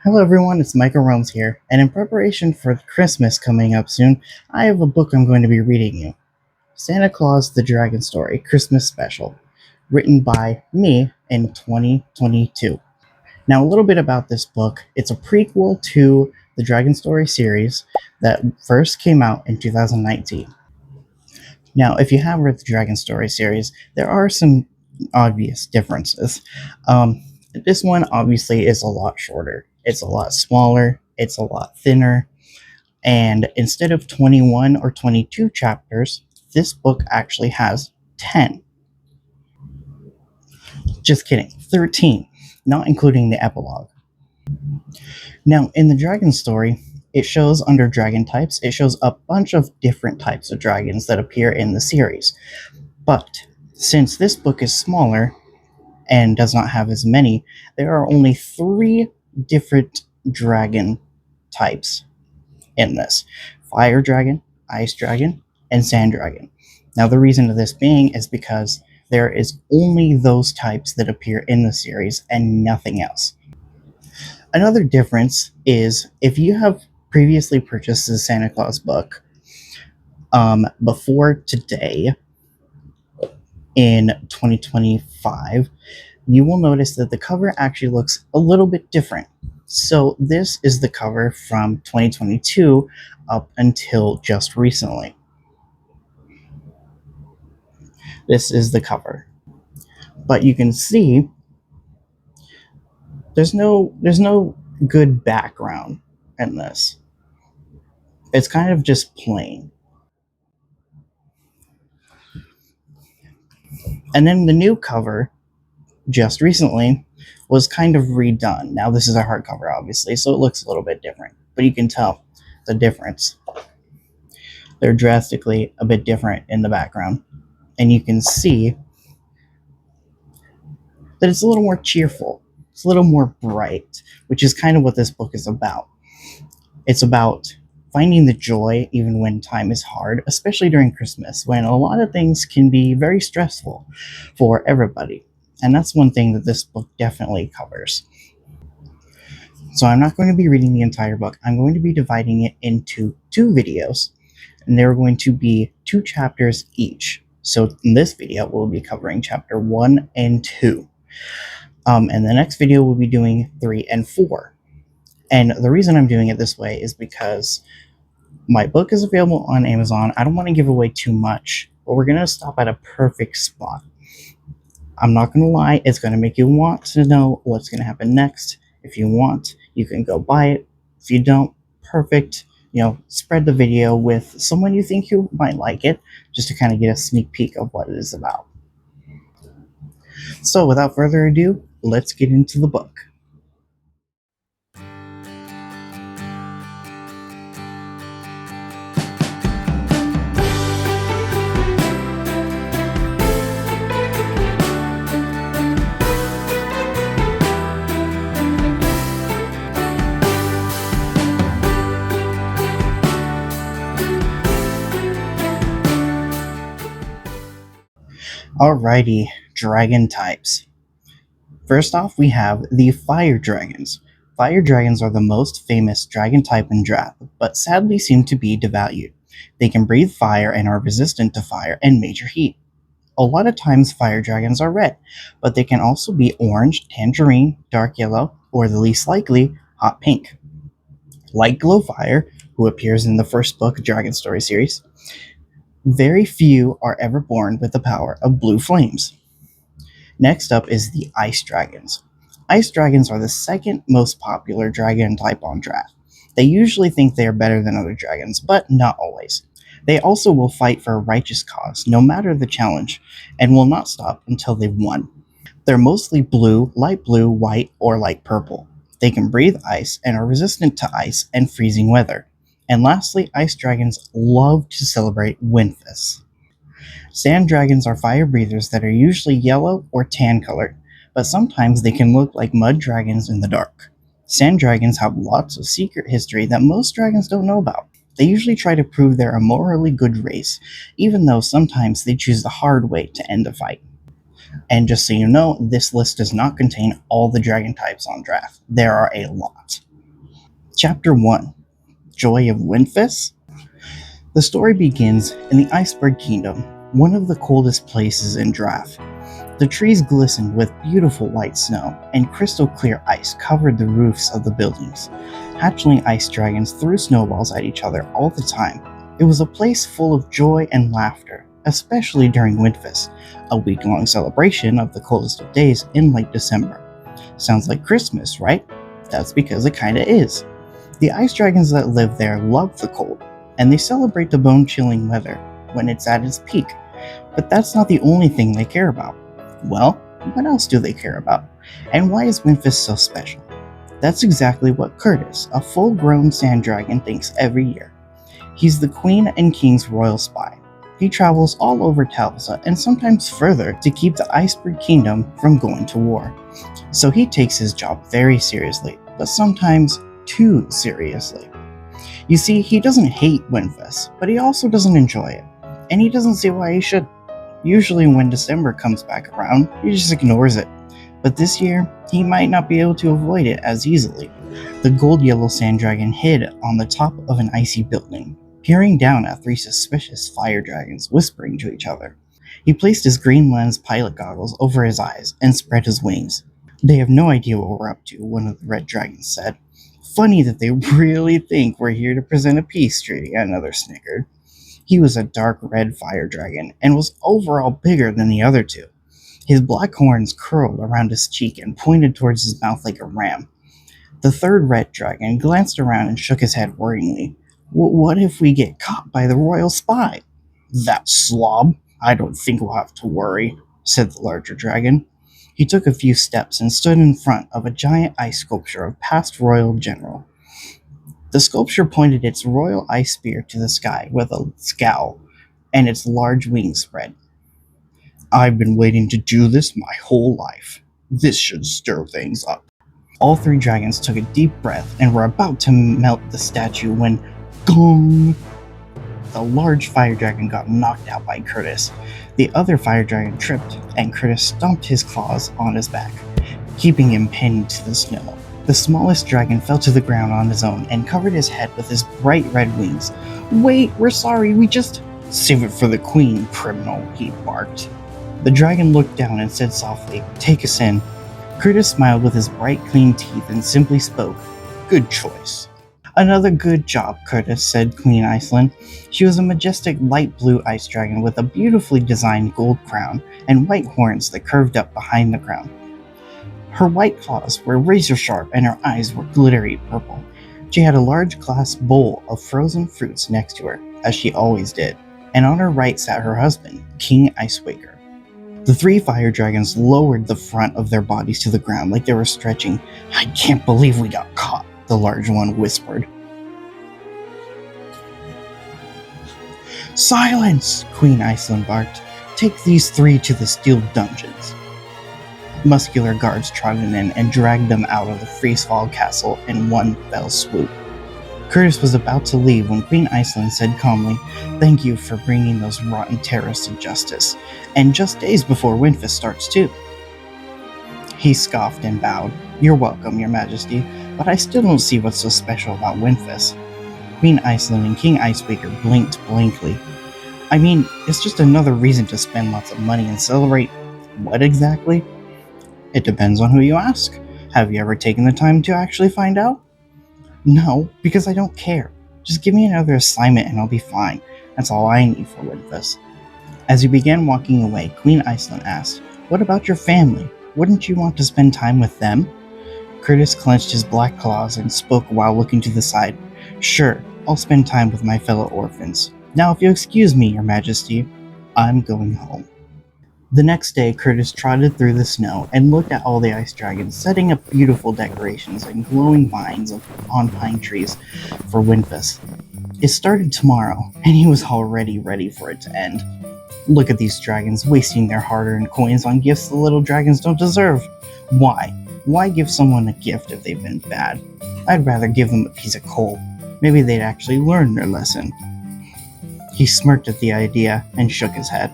Hello everyone, it's Michael Romes here, and in preparation for Christmas coming up soon, I have a book I'm going to be reading you. Santa Claus the Dragon Story Christmas Special, written by me in 2022. Now a little bit about this book. It's a prequel to the Dragon Story series that first came out in 2019. Now, if you have read the Dragon Story series, there are some obvious differences. This one obviously is a lot shorter. It's a lot smaller. It's a lot thinner. And instead of 21 or 22 chapters, this book actually has 10. Just kidding, 13, not including the epilogue. Now, in the Dragon Story, it shows under dragon types, it shows a bunch of different types of dragons that appear in the series. But since this book is smaller and does not have as many, there are only 3 different dragon types in this: fire dragon, ice dragon, and sand dragon. Now, the reason of this being is because there is only those types that appear in the series and nothing else. Another difference is if you have previously purchased the Santa Claus book before today in 2025, you will notice that the cover actually looks a little bit different. So this is the cover from 2022 up until just recently. This is the cover. But you can see there's no good background in this. It's kind of just plain. And then the new cover just recently was kind of redone. Now this is a hardcover, obviously, so it looks a little bit different, but you can tell the difference. They're drastically a bit different in the background, and you can see that it's a little more cheerful. It's a little more bright, which is kind of what this book is about. It's about finding the joy even when time is hard, especially during Christmas, when a lot of things can be very stressful for everybody. And that's one thing that this book definitely covers. So I'm not going to be reading the entire book. I'm going to be dividing it into 2 videos, and they're going to be 2 chapters each. So in this video, we'll be covering chapter 1 and 2. And the next video, we'll be doing 3 and 4. And the reason I'm doing it this way is because my book is available on Amazon. I don't want to give away too much, but we're going to stop at a perfect spot. I'm not going to lie, it's going to make you want to know what's going to happen next. If you want, you can go buy it. If you don't, perfect. Spread the video with someone you think who might like it, just to kind of get a sneak peek of what it is about. So without further ado, let's get into the book. Alrighty, dragon types. First off, we have the fire dragons. Fire dragons are the most famous dragon type in Drath, but sadly seem to be devalued. They can breathe fire and are resistant to fire and major heat. A lot of times fire dragons are red, but they can also be orange, tangerine, dark yellow, or the least likely, hot pink. Like Glowfire, who appears in the first book Dragon Story series, very few are ever born with the power of blue flames. Next up is the ice dragons. Ice dragons are the second most popular dragon type on Drath. They usually think they are better than other dragons, but not always. They also will fight for a righteous cause, no matter the challenge, and will not stop until they've won. They're mostly blue, light blue, white, or light purple. They can breathe ice and are resistant to ice and freezing weather. And lastly, ice dragons love to celebrate Wintfes. Sand dragons are fire breathers that are usually yellow or tan colored, but sometimes they can look like mud dragons in the dark. Sand dragons have lots of secret history that most dragons don't know about. They usually try to prove they're a morally good race, even though sometimes they choose the hard way to end a fight. And just so you know, this list does not contain all the dragon types on Drath. There are a lot. Chapter 1: Joy of Wintfes. The story begins in the Iceberg Kingdom, one of the coldest places in Drath. The trees glistened with beautiful white snow, and crystal clear ice covered the roofs of the buildings. Hatchling ice dragons threw snowballs at each other all the time. It was a place full of joy and laughter, especially during Wintfes, a week-long celebration of the coldest of days in late December. Sounds like Christmas, right? That's because it kinda is. The ice dragons that live there love the cold, and they celebrate the bone-chilling weather when it's at its peak. But that's not the only thing they care about. Well, what else do they care about? And why is Wintfes so special? That's exactly what Curtis, a full-grown sand dragon, thinks every year. He's the Queen and King's royal spy. He travels all over Talza and sometimes further to keep the Iceberg Kingdom from going to war. So he takes his job very seriously, but sometimes too seriously. You see, he doesn't hate Wintfes, but he also doesn't enjoy it, and he doesn't see why he should. Usually when December comes back around, he just ignores it, but this year, he might not be able to avoid it as easily. The gold-yellow sand dragon hid on the top of an icy building, peering down at three suspicious fire dragons whispering to each other. He placed his green lens pilot goggles over his eyes and spread his wings. "They have no idea what we're up to," one of the red dragons said. "Funny that they really think we're here to present a peace treaty," another snickered. He was a dark red fire dragon and was overall bigger than the other two. His black horns curled around his cheek and pointed towards his mouth like a ram. The third red dragon glanced around and shook his head worryingly. "What if we get caught by the royal spy?" "That slob. I don't think we'll have to worry," said the larger dragon. He took a few steps and stood in front of a giant ice sculpture of past royal general. The sculpture pointed its royal ice spear to the sky with a scowl, and its large wings spread. "I've been waiting to do this my whole life. This should stir things up." All three dragons took a deep breath and were about to melt the statue when gong! The large fire dragon got knocked out by Curtis. The other fire dragon tripped, and Curtis stomped his claws on his back, keeping him pinned to the snow. The smallest dragon fell to the ground on his own and covered his head with his bright red wings. "Wait, we're sorry, we just—" "Save it for the queen, criminal," he barked. The dragon looked down and said softly, "Take us in." Curtis smiled with his bright, clean teeth and simply spoke, "Good choice." "Another good job, Curtis," said Queen Iceland. She was a majestic light blue ice dragon with a beautifully designed gold crown and white horns that curved up behind the crown. Her white claws were razor sharp and her eyes were glittery purple. She had a large glass bowl of frozen fruits next to her, as she always did, and on her right sat her husband, King Icewaker. The three fire dragons lowered the front of their bodies to the ground like they were stretching. "I can't believe we got caught," the large one whispered. "Silence!" Queen Iceland barked. "Take these three to the steel dungeons." Muscular guards trotted in and dragged them out of the freeze-fall castle in one fell swoop. Curtis was about to leave when Queen Iceland said calmly, "Thank you for bringing those rotten terrorists to justice, and just days before Wintfes starts too." He scoffed and bowed. "You're welcome, Your Majesty, but I still don't see what's so special about Wintfes." Queen Iceland and King Icewaker blinked blankly. "I mean, it's just another reason to spend lots of money and celebrate." "What exactly?" "It depends on who you ask. Have you ever taken the time to actually find out?" "No, because I don't care. Just give me another assignment and I'll be fine. That's all I need for Wintfes." As he began walking away, Queen Iceland asked, "What about your family? Wouldn't you want to spend time with them?" Curtis clenched his black claws and spoke while looking to the side. "Sure, I'll spend time with my fellow orphans. Now if you'll excuse me, Your Majesty, I'm going home." The next day, Curtis trotted through the snow and looked at all the ice dragons setting up beautiful decorations and glowing vines on pine trees for Wintfes. It started tomorrow, and he was already ready for it to end. "Look at these dragons wasting their hard-earned coins on gifts the little dragons don't deserve. Why? Why give someone a gift if they've been bad? I'd rather give them a piece of coal. Maybe they'd actually learn their lesson." He smirked at the idea and shook his head.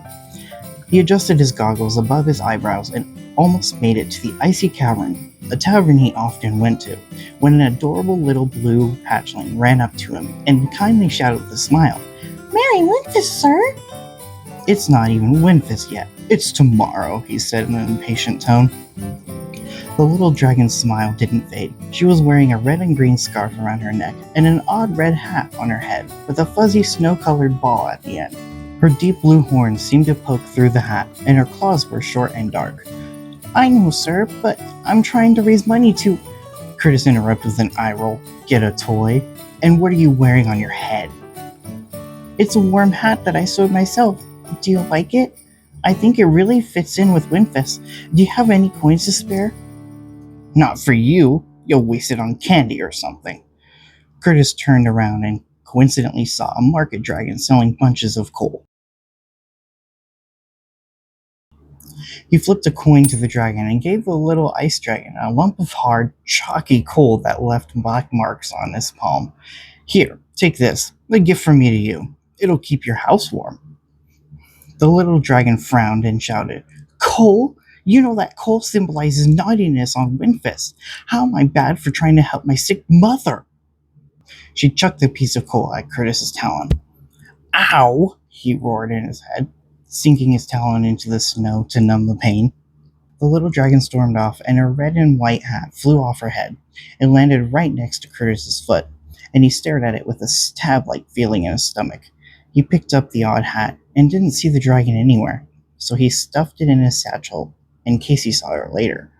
He adjusted his goggles above his eyebrows and almost made it to the Icy Cavern, a tavern he often went to, when an adorable little blue hatchling ran up to him and kindly shouted with a smile, "Merry Wintfes, sir!" "It's not even Wintfes yet. It's tomorrow," he said in an impatient tone. The little dragon's smile didn't fade. She was wearing a red and green scarf around her neck and an odd red hat on her head with a fuzzy snow-colored ball at the end. Her deep blue horns seemed to poke through the hat, and her claws were short and dark. "I know, sir, but I'm trying to raise money to—" Curtis interrupted with an eye roll. "Get a toy? And what are you wearing on your head?" "It's a warm hat that I sewed myself. Do you like it? I think it really fits in with Wintfes. Do you have any coins to spare?" "Not for you. You'll waste it on candy or something." Curtis turned around and coincidentally saw a market dragon selling bunches of coal. He flipped a coin to the dragon and gave the little ice dragon a lump of hard, chalky coal that left black marks on his palm. "Here, take this. A gift from me to you. It'll keep your house warm." The little dragon frowned and shouted, "Coal? You know that coal symbolizes naughtiness on Wintfes. How am I bad for trying to help my sick mother?" She chucked the piece of coal at Curtis's talon. "Ow!" he roared in his head, sinking his talon into the snow to numb the pain. The little dragon stormed off, and her red and white hat flew off her head. It landed right next to Curtis's foot, and he stared at it with a stab-like feeling in his stomach. He picked up the odd hat and didn't see the dragon anywhere, so he stuffed it in his satchel in case he saw her later.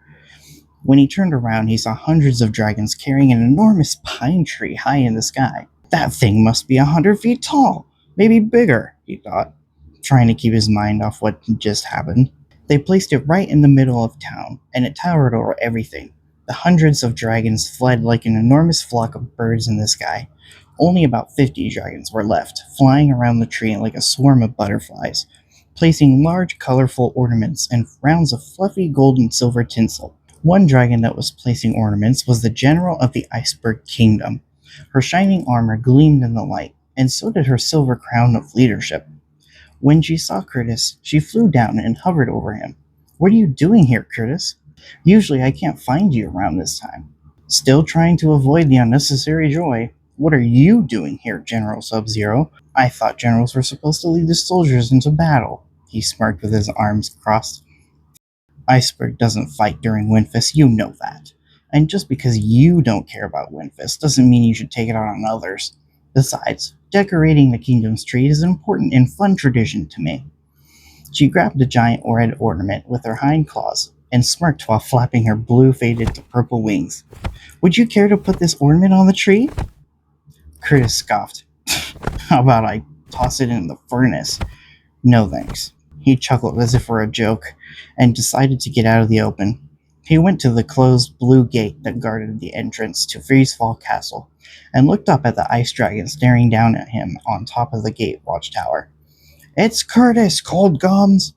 When he turned around, he saw hundreds of dragons carrying an enormous pine tree high in the sky. "That thing must be 100 feet tall, maybe bigger," he thought, trying to keep his mind off what had just happened. They placed it right in the middle of town, and it towered over everything. The hundreds of dragons fled like an enormous flock of birds in the sky. Only about 50 dragons were left, flying around the tree like a swarm of butterflies, placing large, colorful ornaments and rounds of fluffy gold and silver tinsel. One dragon that was placing ornaments was the general of the Iceberg Kingdom. Her shining armor gleamed in the light, and so did her silver crown of leadership. When she saw Curtis, she flew down and hovered over him. "What are you doing here, Curtis? Usually I can't find you around this time." "Still trying to avoid the unnecessary joy. What are you doing here, General Sub-Zero? I thought generals were supposed to lead the soldiers into battle." He smirked with his arms crossed. "Iceberg doesn't fight during Wintfes, you know that. And just because you don't care about Wintfes doesn't mean you should take it out on others. Besides, decorating the kingdom's tree is an important and fun tradition to me." She grabbed a giant red ornament with her hind claws and smirked while flapping her blue faded to purple wings. "Would you care to put this ornament on the tree?" Curtis scoffed. "How about I toss it in the furnace?" "No thanks." He chuckled as if for a joke and decided to get out of the open. He went to the closed blue gate that guarded the entrance to Freezefall Castle and looked up at the ice dragon staring down at him on top of the gate watchtower. "It's Curtis, Cold Gums!"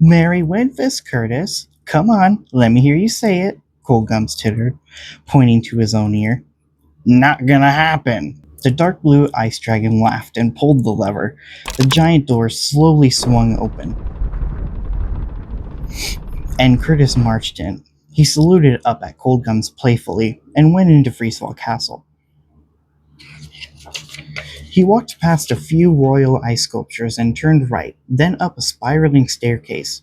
"Merry Wintfes, Curtis. Come on, let me hear you say it," Cold Gums tittered, pointing to his own ear. "Not gonna happen." The dark blue ice dragon laughed and pulled the lever. The giant door slowly swung open, and Curtis marched in. He saluted up at Cold Gums playfully and went into Freezefall Castle. He walked past a few royal ice sculptures and turned right, then up a spiraling staircase.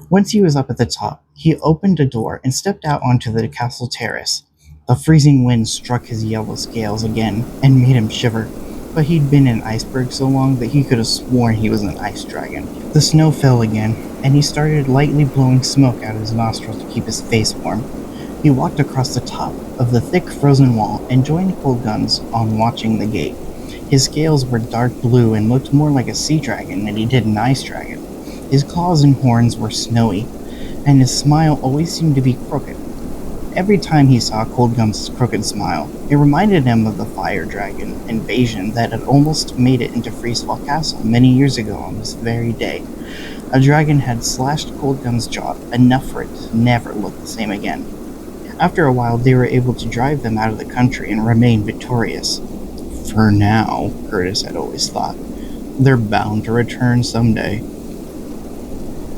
Once he was up at the top, he opened a door and stepped out onto the castle terrace. The freezing wind struck his yellow scales again and made him shiver, but he'd been in Iceberg so long that he could have sworn he was an ice dragon. The snow fell again, and he started lightly blowing smoke out of his nostrils to keep his face warm. He walked across the top of the thick frozen wall and joined Cold Gums on watching the gate. His scales were dark blue and looked more like a sea dragon than he did an ice dragon. His claws and horns were snowy, and his smile always seemed to be crooked. Every time he saw Cold Gums' crooked smile, it reminded him of the fire dragon invasion that had almost made it into Freezefall Castle many years ago on this very day. A dragon had slashed Cold Gums' jaw enough for it to never look the same again. After a while, they were able to drive them out of the country and remain victorious. For now, Curtis had always thought. They're bound to return someday.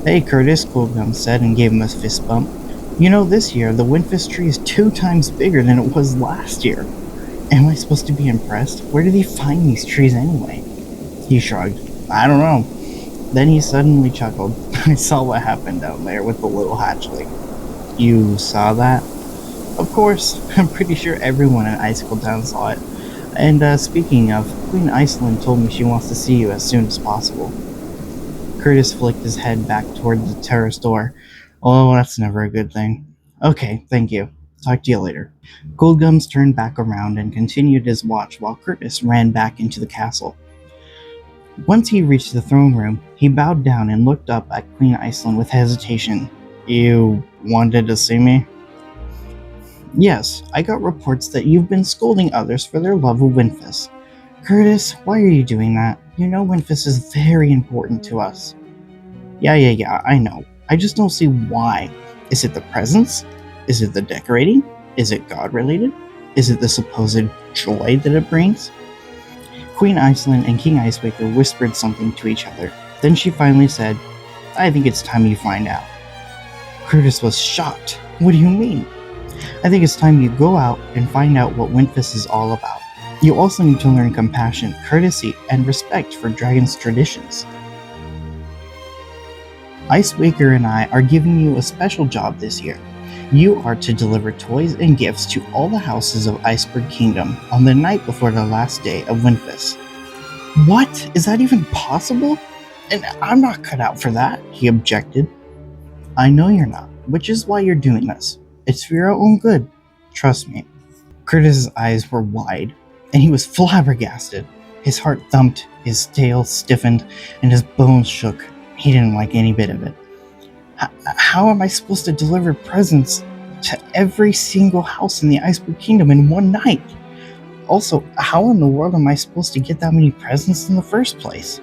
Hey Curtis, Coolgum said and gave him a fist bump. You know, this year the Wintfes tree is 2 times bigger than it was last year. Am I supposed to be impressed? Where did he find these trees anyway? He shrugged. I don't know. Then he suddenly chuckled. I saw what happened down there with the little hatchling. You saw that? Of course. I'm pretty sure everyone in Icicle Town saw it. And speaking of, Queen Iceland told me she wants to see you as soon as possible. Curtis flicked his head back toward the terrace door. Oh, that's never a good thing. Okay, thank you. Talk to you later. Goldgums turned back around and continued his watch while Curtis ran back into the castle. Once he reached the throne room, he bowed down and looked up at Queen Iceland with hesitation. You wanted to see me? Yes, I got reports that you've been scolding others for their love of Wintfes. Curtis, why are you doing that? You know Wintfes is very important to us. Yeah, I know. I just don't see why. Is it the presents? Is it the decorating? Is it God-related? Is it the supposed joy that it brings? Queen Iceland and King Icewaker whispered something to each other. Then she finally said, I think it's time you find out. Curtis was shocked. What do you mean? I think it's time you go out and find out what Wintfes is all about. You also need to learn compassion, courtesy, and respect for dragons' traditions. Icewaker and I are giving you a special job this year. You are to deliver toys and gifts to all the houses of Iceberg Kingdom on the night before the last day of Wintfes. What? Is that even possible? And I'm not cut out for that, he objected. I know you're not, which is why you're doing this. It's for your own good. Trust me. Curtis's eyes were wide, and he was flabbergasted. His heart thumped, his tail stiffened, and his bones shook. He didn't like any bit of it. How am I supposed to deliver presents to every single house in the Iceberg Kingdom in one night? Also, how in the world am I supposed to get that many presents in the first place?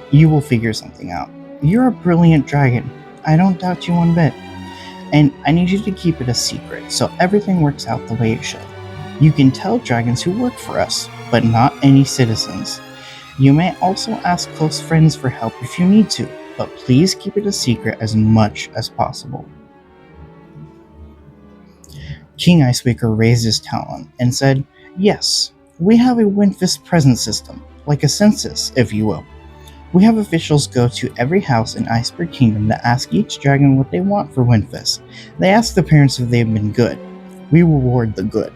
You will figure something out. You're a brilliant dragon. I don't doubt you one bit. And I need you to keep it a secret so everything works out the way it should. You can tell dragons who work for us, but not any citizens. You may also ask close friends for help if you need to, but please keep it a secret as much as possible. King Icewaker raised his talon and said, Yes, we have a Wintfes present system, like a census, if you will. We have officials go to every house in Iceberg Kingdom to ask each dragon what they want for Wintfes. They ask the parents if they've been good. We reward the good.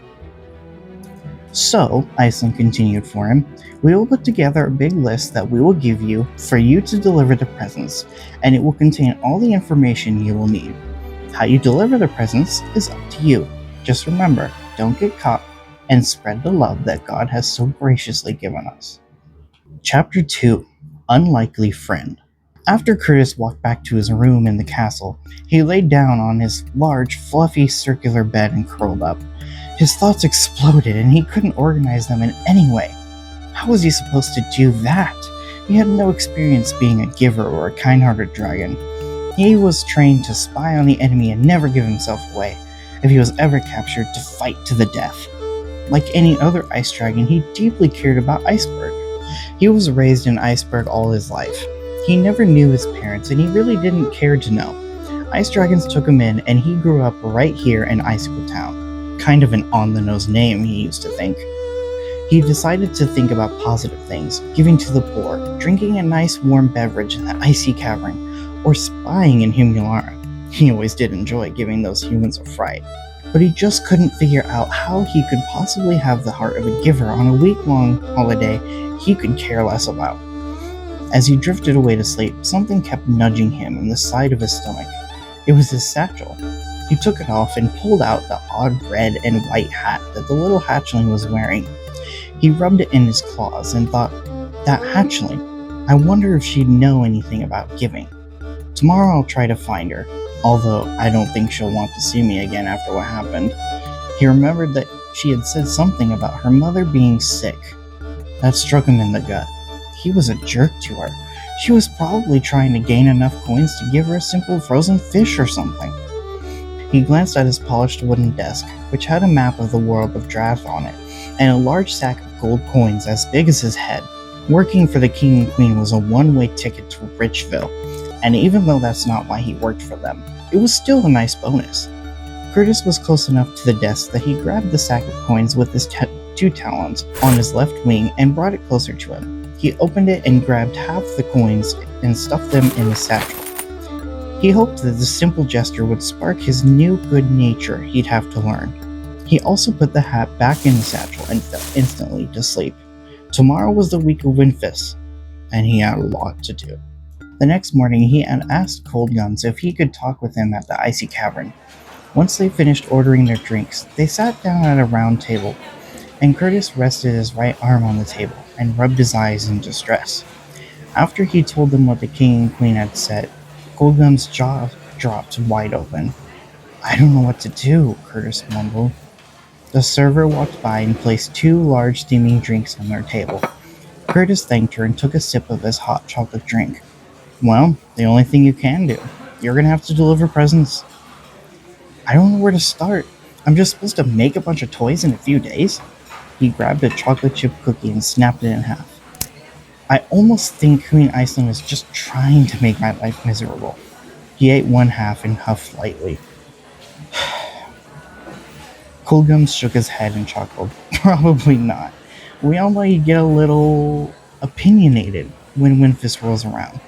So, Iceland continued for him, we will put together a big list that we will give you for you to deliver the presents, and it will contain all the information you will need. How you deliver the presents is up to you. Just remember, don't get caught, and spread the love that God has so graciously given us. Chapter 2: Unlikely Friend. After Curtis walked back to his room in the castle, he laid down on his large, fluffy, circular bed and curled up. His thoughts exploded and he couldn't organize them in any way. How was he supposed to do that? He had no experience being a giver or a kind-hearted dragon. He was trained to spy on the enemy and never give himself away. If he was ever captured, to fight to the death. Like any other ice dragon, he deeply cared about Iceberg. He was raised in Iceberg all his life. He never knew his parents, and he really didn't care to know. Ice dragons took him in, and he grew up right here in Icicle Town. Kind of an on-the-nose name, he used to think. He decided to think about positive things, giving to the poor, drinking a nice warm beverage in the icy cavern, or spying in Humulara. He always did enjoy giving those humans a fright, but he just couldn't figure out how he could possibly have the heart of a giver on a week-long holiday he could care less about. As he drifted away to sleep, something kept nudging him in the side of his stomach. It was his satchel. He took it off and pulled out the odd red and white hat that the little hatchling was wearing. He rubbed it in his claws and thought, that hatchling, I wonder if she'd know anything about giving. Tomorrow I'll try to find her, although I don't think she'll want to see me again after what happened. He remembered that she had said something about her mother being sick. That struck him in the gut. He was a jerk to her. She was probably trying to gain enough coins to give her a simple frozen fish or something. He glanced at his polished wooden desk, which had a map of the world of Drath on it, and a large sack of gold coins as big as his head. Working for the king and queen was a one-way ticket to Richville. And even though that's not why he worked for them, it was still a nice bonus. Curtis was close enough to the desk that he grabbed the sack of coins with his two talons on his left wing and brought it closer to him. He opened it and grabbed half the coins and stuffed them in his satchel. He hoped that the simple gesture would spark his new good nature he'd have to learn. He also put the hat back in the satchel and fell instantly to sleep. Tomorrow was the week of Wintfes, and he had a lot to do. The next morning, he had asked Cold Guns if he could talk with him at the icy cavern. Once they finished ordering their drinks, they sat down at a round table, and Curtis rested his right arm on the table and rubbed his eyes in distress. After he told them what the king and queen had said, Cold Guns' jaw dropped wide open. "I don't know what to do," Curtis mumbled. The server walked by and placed 2 large steaming drinks on their table. Curtis thanked her and took a sip of his hot chocolate drink. "Well, the only thing you can do. You're gonna have to deliver presents." "I don't know where to start. I'm just supposed to make a bunch of toys in a few days?" He grabbed a chocolate chip cookie and snapped it in half. "I almost think Queen Iceland is just trying to make my life miserable." He ate one half and huffed lightly. Coldgums shook his head and chuckled. "Probably not. We all know you get a little opinionated when Wintfes rolls around."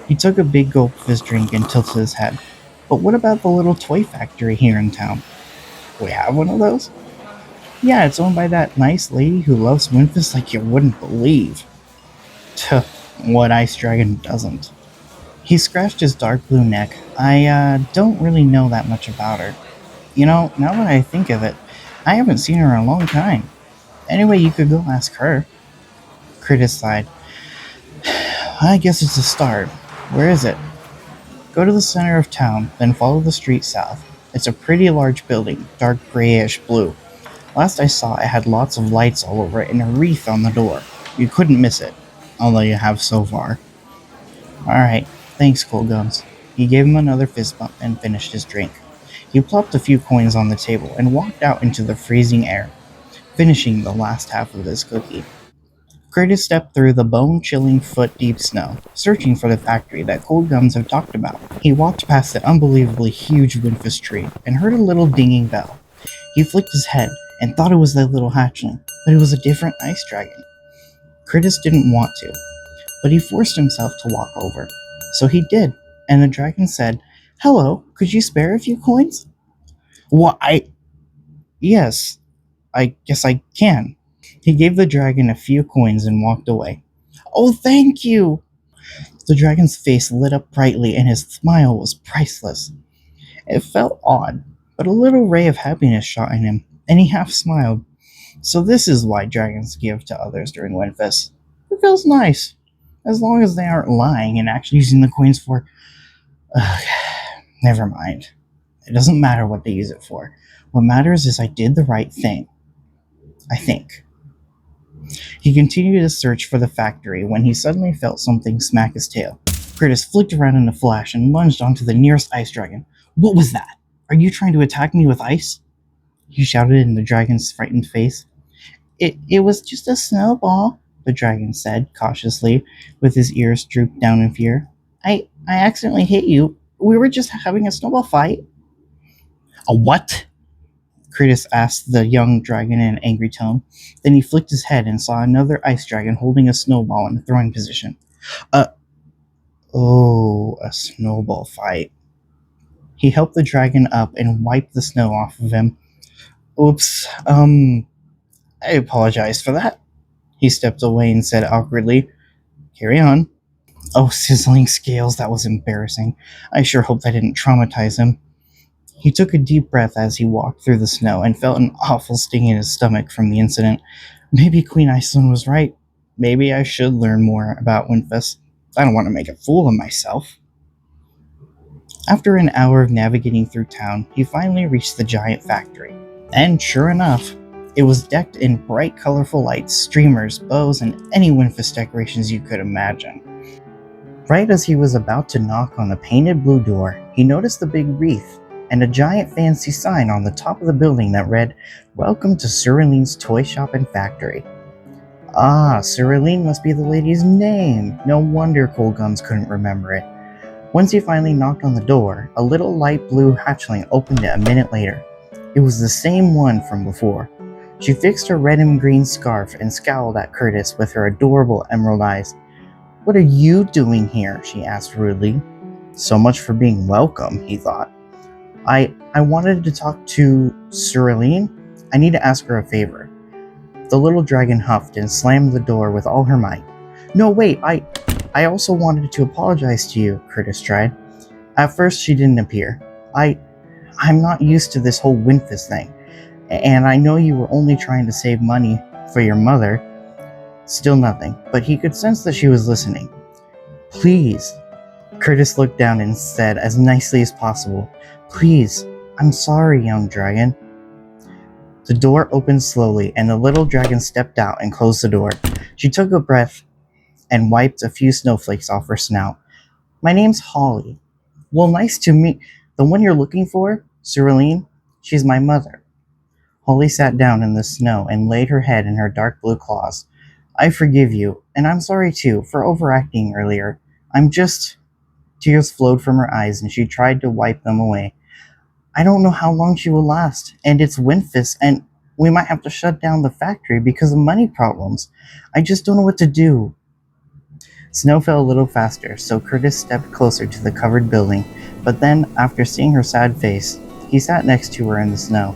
He took a big gulp of his drink and tilted his head. "But what about the little toy factory here in town?" "We have one of those?" "Yeah, it's owned by that nice lady who loves Wintfes like you wouldn't believe." "Tuh, what ice dragon doesn't?" He scratched his dark blue neck. "I don't really know that much about her. You know, now that I think of it, I haven't seen her in a long time. Anyway, you could go ask her." Curtis sighed. "I guess it's a start. Where is it?" "Go to the center of town, then follow the street south. It's a pretty large building, dark grayish blue. Last I saw, it had lots of lights all over it and a wreath on the door. You couldn't miss it, although you have so far." "Alright, thanks, Cold Gums." He gave him another fist bump and finished his drink. He plopped a few coins on the table and walked out into the freezing air, finishing the last half of his cookie. Curtis stepped through the bone-chilling foot-deep snow, searching for the factory that Cold Gums had talked about. He walked past the unbelievably huge Wintfes tree and heard a little dinging bell. He flicked his head and thought it was the little hatchling, but it was a different ice dragon. Curtis didn't want to, but he forced himself to walk over. So he did, and the dragon said, "Hello, could you spare a few coins?" "Why, yes, I guess I can." He gave the dragon a few coins and walked away. "Oh, thank you!" The dragon's face lit up brightly and his smile was priceless. It felt odd, but a little ray of happiness shot in him, and he half smiled. So this is why dragons give to others during Wintfes. It feels nice, as long as they aren't lying and actually using the coins for... Ugh, never mind. It doesn't matter what they use it for. What matters is I did the right thing. I think. He continued his search for the factory when he suddenly felt something smack his tail. Curtis flicked around in a flash and lunged onto the nearest ice dragon. "What was that? Are you trying to attack me with ice?" he shouted in the dragon's frightened face. It was just a snowball," the dragon said, cautiously, with his ears drooped down in fear. I accidentally hit you. We were just having a snowball fight." "A what?" Curtis asked the young dragon in an angry tone. Then he flicked his head and saw another ice dragon holding a snowball in a throwing position. Oh, a snowball fight." He helped the dragon up and wiped the snow off of him. "Oops, I apologize for that." He stepped away and said awkwardly, "Carry on." Oh, sizzling scales, that was embarrassing. I sure hope that didn't traumatize him. He took a deep breath as he walked through the snow and felt an awful sting in his stomach from the incident. Maybe Queen Iceland was right. Maybe I should learn more about Wintfes. I don't want to make a fool of myself. After an hour of navigating through town, he finally reached the giant factory. And sure enough, it was decked in bright, colorful lights, streamers, bows, and any Wintfes decorations you could imagine. Right as he was about to knock on the painted blue door, he noticed the big wreath and a giant fancy sign on the top of the building that read, "Welcome to Cyrilline's Toy Shop and Factory." Ah, Cyrilline must be the lady's name. No wonder Cold Gums couldn't remember it. Once he finally knocked on the door, a little light blue hatchling opened it a minute later. It was the same one from before. She fixed her red and green scarf and scowled at Curtis with her adorable emerald eyes. "What are you doing here?" she asked rudely. "So much for being welcome," he thought. I wanted to talk to Cyrilline. I need to ask her a favor." The little dragon huffed and slammed the door with all her might. "No, wait, I also wanted to apologize to you," Curtis tried. At first she didn't appear. I'm not used to this whole Wintfes thing, and I know you were only trying to save money for your mother." Still nothing, but he could sense that she was listening. "Please," Curtis looked down and said as nicely as possible, "Please, I'm sorry, young dragon." The door opened slowly, and the little dragon stepped out and closed the door. She took a breath and wiped a few snowflakes off her snout. "My name's Holly." "Well, nice to meet the one you're looking for, Cyrilline. She's my mother." Holly sat down in the snow and laid her head in her dark blue claws. "I forgive you, and I'm sorry too for overacting earlier. I'm just..." Tears flowed from her eyes and she tried to wipe them away. "I don't know how long she will last, and it's Wintfes, and we might have to shut down the factory because of money problems. I just don't know what to do." Snow fell a little faster, so Curtis stepped closer to the covered building, but then, after seeing her sad face, he sat next to her in the snow.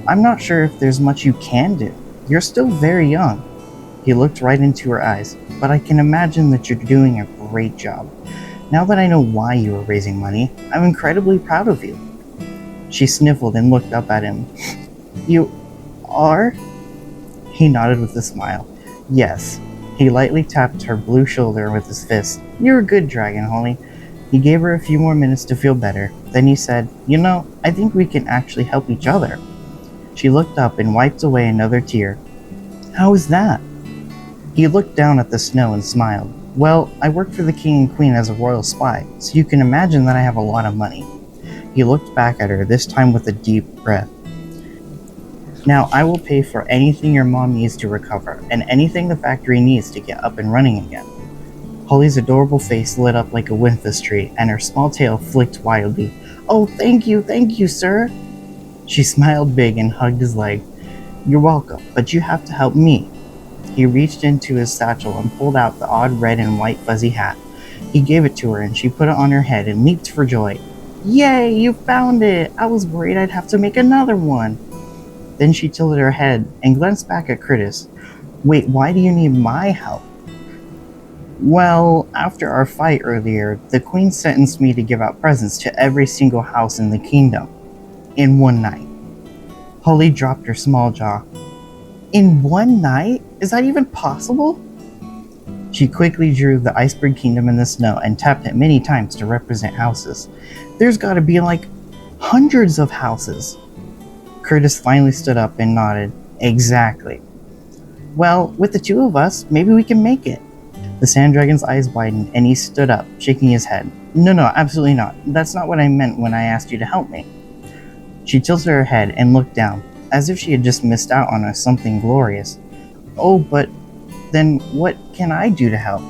"I'm not sure if there's much you can do. You're still very young." He looked right into her eyes. "But I can imagine that you're doing a great job. Now that I know why you are raising money, I'm incredibly proud of you." She sniffled and looked up at him. "You are?" He nodded with a smile. "Yes." He lightly tapped her blue shoulder with his fist. "You're a good dragon, Holly." He gave her a few more minutes to feel better. Then he said, "You know, I think we can actually help each other." She looked up and wiped away another tear. "How is that?" He looked down at the snow and smiled. "Well, I work for the king and queen as a royal spy, so you can imagine that I have a lot of money." He looked back at her, this time with a deep breath. "Now I will pay for anything your mom needs to recover, and anything the factory needs to get up and running again." Holly's adorable face lit up like a Wintfes tree, and her small tail flicked wildly. "Oh, thank you, sir." She smiled big and hugged his leg. "You're welcome, but you have to help me." He reached into his satchel and pulled out the odd red and white fuzzy hat. He gave it to her, and she put it on her head and leaped for joy. "Yay, you found it! I was worried I'd have to make another one." Then she tilted her head and glanced back at Curtis. "Wait, why do you need my help?" "Well, after our fight earlier, the queen sentenced me to give out presents to every single house in the kingdom. In one night." Holly dropped her small jaw. "In one night? Is that even possible?" She quickly drew the iceberg kingdom in the snow and tapped it many times to represent houses. "There's gotta be like hundreds of houses." Curtis finally stood up and nodded. "Exactly." "Well, with the two of us, maybe we can make it." The sand dragon's eyes widened and he stood up, shaking his head. No, absolutely not. That's not what I meant when I asked you to help me." She tilted her head and looked down, as if she had just missed out on something glorious. "Oh, but then what can I do to help?"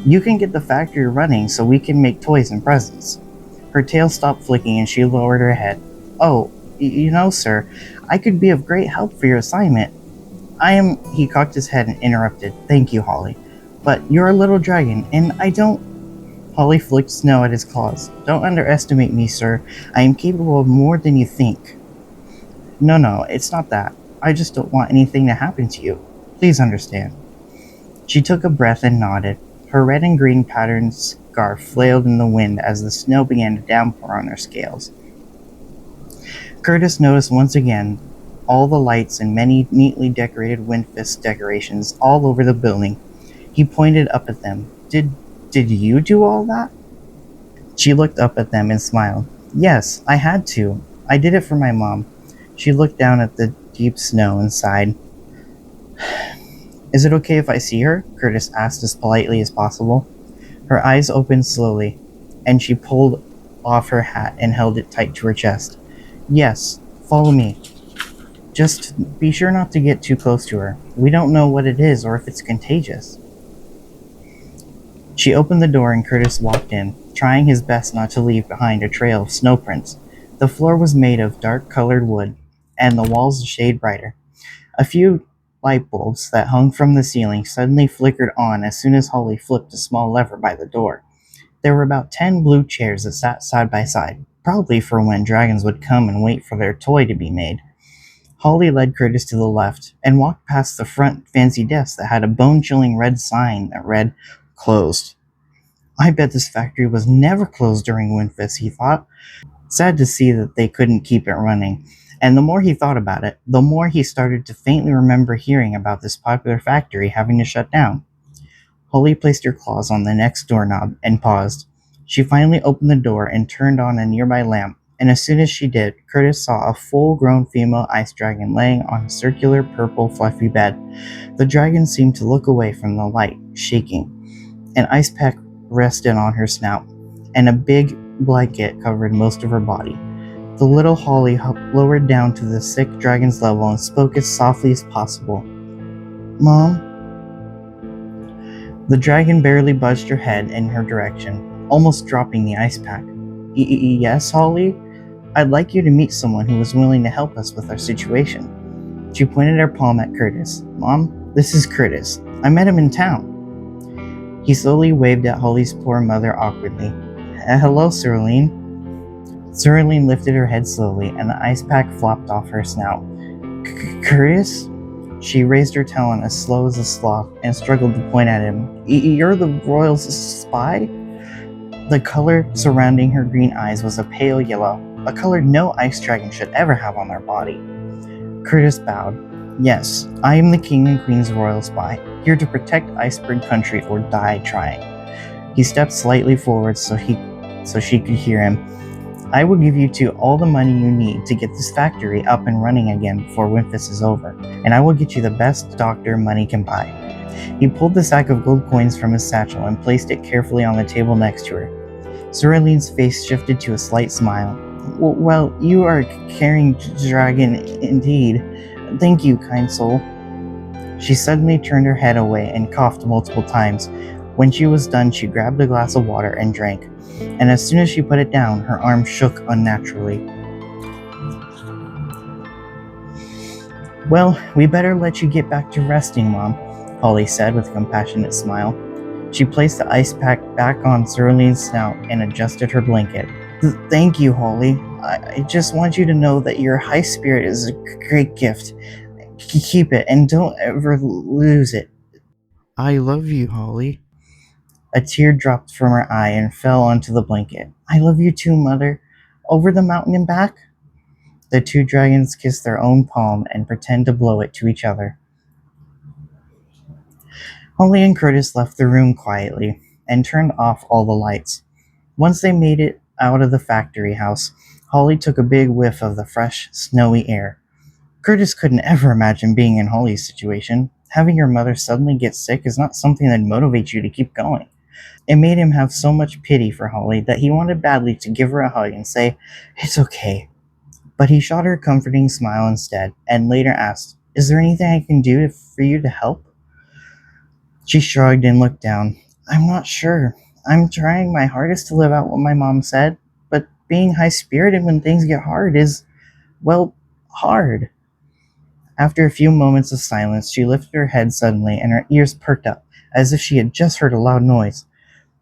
"You can get the factory running so we can make toys and presents." Her tail stopped flicking and she lowered her head. "Oh, you know, sir, I could be of great help for your assignment. He cocked his head and interrupted. "Thank you, Holly. But you're a little dragon, and I don't..." Holly flicked snow at his claws. "Don't underestimate me, sir. I am capable of more than you think." No, it's not that. I just don't want anything to happen to you. Please understand." She took a breath and nodded. Her red and green patterned scarf flailed in the wind as the snow began to downpour on her scales. Curtis noticed once again all the lights and many neatly decorated Wintfes decorations all over the building. He pointed up at them. Did you do all that?" She looked up at them and smiled. "Yes, I had to. I did it for my mom." She looked down at the deep snow and sighed. "Is it okay if I see her?" Curtis asked as politely as possible. Her eyes opened slowly, and she pulled off her hat and held it tight to her chest. "Yes, follow me. Just be sure not to get too close to her. We don't know what it is or if it's contagious." She opened the door and Curtis walked in, trying his best not to leave behind a trail of snow prints. The floor was made of dark colored wood, and the walls a shade brighter. A few light bulbs that hung from the ceiling suddenly flickered on as soon as Holly flipped a small lever by the door. There were about 10 blue chairs that sat side by side, probably for when dragons would come and wait for their toy to be made. Holly led Curtis to the left and walked past the front fancy desk that had a bone chilling red sign that read, "Closed." I bet this factory was never closed during Wintfes, he thought. Sad to see that they couldn't keep it running. And the more he thought about it, the more he started to faintly remember hearing about this popular factory having to shut down. Holly placed her claws on the next doorknob and paused. She finally opened the door and turned on a nearby lamp, and as soon as she did, Curtis saw a full grown female ice dragon laying on a circular purple fluffy bed. The dragon seemed to look away from the light, shaking. An ice pack rested on her snout, and a big blanket covered most of her body. The little Holly lowered down to the sick dragon's level and spoke as softly as possible. "Mom?" The dragon barely budged her head in her direction, almost dropping the ice pack. "Yes, Holly? I'd like you to meet someone who is willing to help us with our situation." She pointed her palm at Curtis. "Mom, this is Curtis. I met him in town." He slowly waved at Holly's poor mother awkwardly. "Hello, Cerulean." Cerulean lifted her head slowly, and the ice pack flopped off her snout. "Curtis?" She raised her talon as slow as a sloth and struggled to point at him. "You're the royal spy?" The color surrounding her green eyes was a pale yellow, a color no ice dragon should ever have on their body. Curtis bowed. "Yes, I am the king and queen's royal spy, here to protect Iceberg Country or die trying." He stepped slightly forward so she could hear him. "I will give you two all the money you need to get this factory up and running again before Wintfes is over, and I will get you the best doctor money can buy." He pulled the sack of gold coins from his satchel and placed it carefully on the table next to her. Cerulean's face shifted to a slight smile. "Well, you are a caring dragon indeed. Thank you, kind soul." She suddenly turned her head away and coughed multiple times. When she was done, she grabbed a glass of water and drank, and as soon as she put it down, her arm shook unnaturally. "Well, we better let you get back to resting, Mom," Holly said with a compassionate smile. She placed the ice pack back on Cerulean's snout and adjusted her blanket. "Thank you, Holly. I just want you to know that your high spirit is a great gift. Keep it and don't ever lose it." "I love you, Holly." A tear dropped from her eye and fell onto the blanket. "I love you too, Mother. Over the mountain and back?" The two dragons kissed their own palm and pretended to blow it to each other. Holly and Curtis left the room quietly and turned off all the lights. Once they made it out of the factory house, Holly took a big whiff of the fresh, snowy air. Curtis couldn't ever imagine being in Holly's situation. Having your mother suddenly get sick is not something that motivates you to keep going. It made him have so much pity for Holly that he wanted badly to give her a hug and say, "It's okay." But he shot her a comforting smile instead, and later asked, "Is there anything I can do for you to help?" She shrugged and looked down. "I'm not sure. I'm trying my hardest to live out what my mom said, but being high spirited when things get hard is, well, hard." After a few moments of silence, she lifted her head suddenly and her ears perked up, as if she had just heard a loud noise.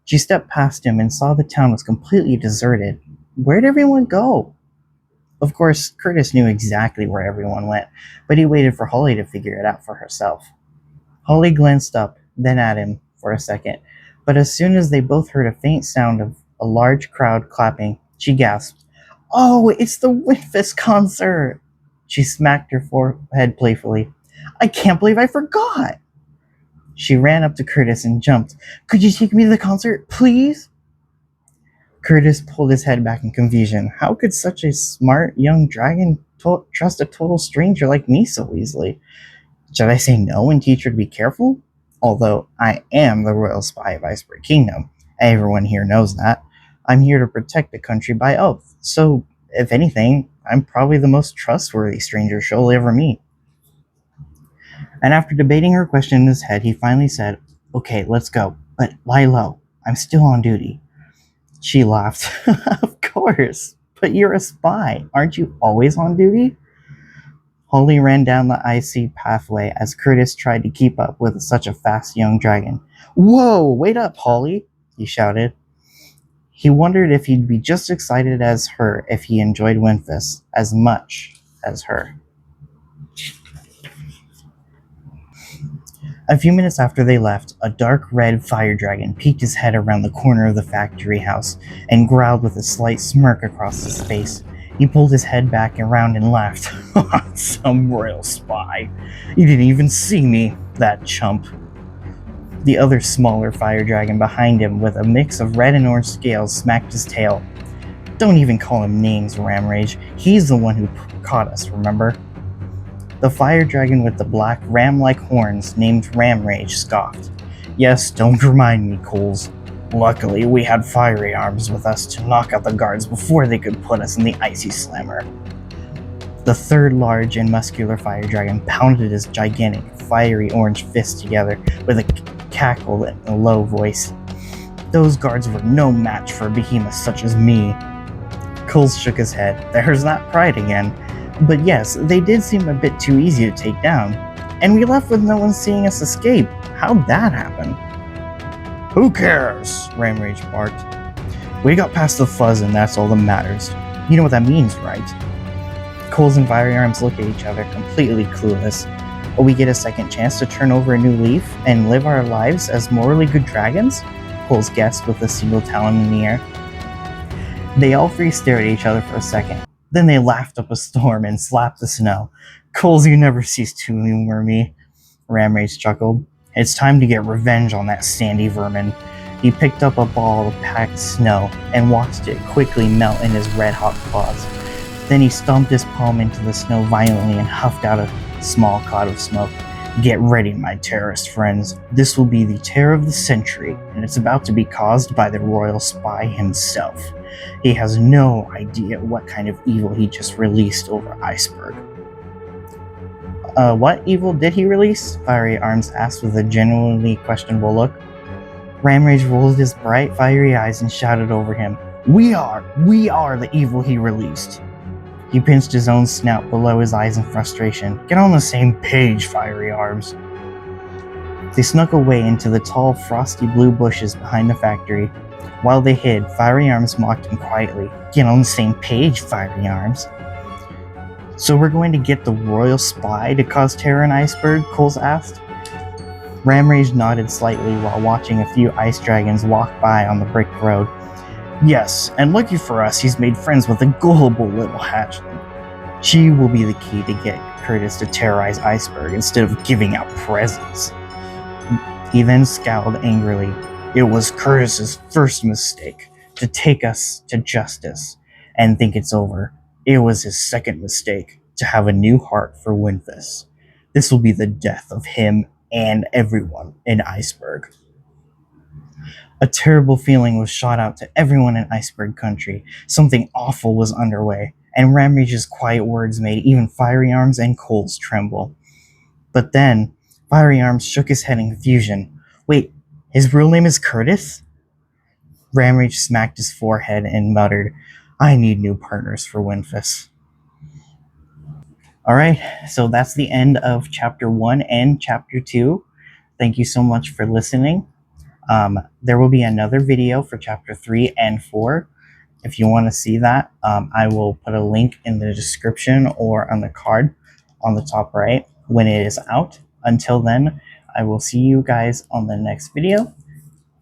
She stepped past him and saw the town was completely deserted. Where'd everyone go? Of course, Curtis knew exactly where everyone went, but he waited for Holly to figure it out for herself. Holly glanced up, then at him for a second, but as soon as they both heard a faint sound of a large crowd clapping, she gasped, "Oh, it's the Wintfes concert!" She smacked her forehead playfully. "I can't believe I forgot!" She ran up to Curtis and jumped. "Could you take me to the concert, please?" Curtis pulled his head back in confusion. How could such a smart young dragon trust a total stranger like me so easily? Should I say no and teach her to be careful? Although I am the royal spy of Iceberg Kingdom. Everyone here knows that. I'm here to protect the country by oath. So, if anything, I'm probably the most trustworthy stranger she'll ever meet. And after debating her question in his head, he finally said, "Okay, let's go, but lie low. I'm still on duty. She laughed. Of course, but you're a spy. Aren't you always on duty? Holly ran down the icy pathway as Curtis tried to keep up with such a fast young dragon. Whoa, wait up, Holly, he shouted. He wondered if he'd be just excited as her if he enjoyed Wintfes as much as her. A few minutes after they left, a dark red fire dragon peeked his head around the corner of the factory house and growled with a slight smirk across his face. He pulled his head back around and laughed. Some royal spy. You didn't even see me, that chump. The other smaller fire dragon behind him, with a mix of red and orange scales, smacked his tail. Don't even call him names, Ramrage. He's the one who caught us, remember? The fire dragon with the black ram-like horns, named Ramrage, scoffed. Yes, don't remind me, Coles. Luckily, we had fiery arms with us to knock out the guards before they could put us in the icy slammer. The third large and muscular fire dragon pounded his gigantic, fiery orange fists together with a cackle in a low voice. Those guards were no match for a behemoth such as me. Coles shook his head. There's that pride again. But yes, they did seem a bit too easy to take down. And we left with no one seeing us escape. How'd that happen? Who cares? Ramrage barked. We got past the fuzz and that's all that matters. You know what that means, right? Coles and Fiery Arms look at each other, completely clueless. Will we get a second chance to turn over a new leaf and live our lives as morally good dragons? Coles guessed with a single talon in the air. They all three stared at each other for a second. Then they laughed up a storm and slapped the snow. Coles, you never cease to humor me, Ramrage chuckled. It's time to get revenge on that sandy vermin. He picked up a ball of packed snow and watched it quickly melt in his red-hot claws. Then he stomped his palm into the snow violently and huffed out a small cloud of smoke. Get ready, my terrorist friends. This will be the terror of the century, and it's about to be caused by the royal spy himself. He has no idea what kind of evil he just released over Iceberg. What evil did he release? Fiery Arms asked with a genuinely questionable look. Ramrage rolled his bright, fiery eyes and shouted over him, We are the evil he released. He pinched his own snout below his eyes in frustration. Get on the same page, Fiery Arms. They snuck away into the tall, frosty blue bushes behind the factory. While they hid, Fiery Arms mocked him quietly. Get on the same page, Fiery Arms. So we're going to get the royal spy to cause terror in Iceberg? Coles asked. Ramrage nodded slightly while watching a few ice dragons walk by on the brick road. Yes, and lucky for us, he's made friends with a gullible little hatchling. She will be the key to get Curtis to terrorize Iceberg instead of giving out presents. He then scowled angrily. It was Curtis's first mistake, to take us to justice and think it's over. It was his second mistake, to have a new heart for Wintfes. This will be the death of him and everyone in Iceberg. A terrible feeling was shot out to everyone in Iceberg country. Something awful was underway, and Ramrage's quiet words made even Fiery Arms and Coles tremble. But then, Fiery Arms shook his head in confusion. Wait, his real name is Curtis? Ramrage smacked his forehead and muttered, I need new partners for Wintfes. Alright, so that's the end of Chapter 1 and Chapter 2. Thank you so much for listening. There will be another video for Chapter 3 and 4. If you want to see that, I will put a link in the description or on the card on the top right when it is out. Until then, I will see you guys on the next video.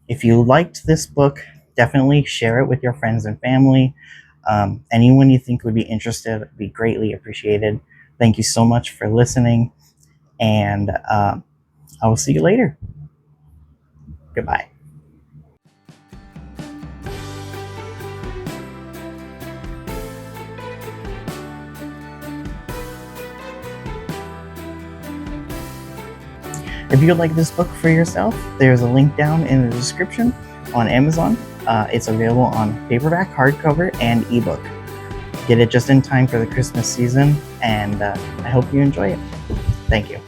If you liked this book, definitely share it with your friends and family. Anyone you think would be interested would be greatly appreciated. Thank you so much for listening, and I will see you later. Goodbye. If you would like this book for yourself, there's a link down in the description on Amazon. It's available on paperback, hardcover, and ebook. Get it just in time for the Christmas season, and I hope you enjoy it. Thank you.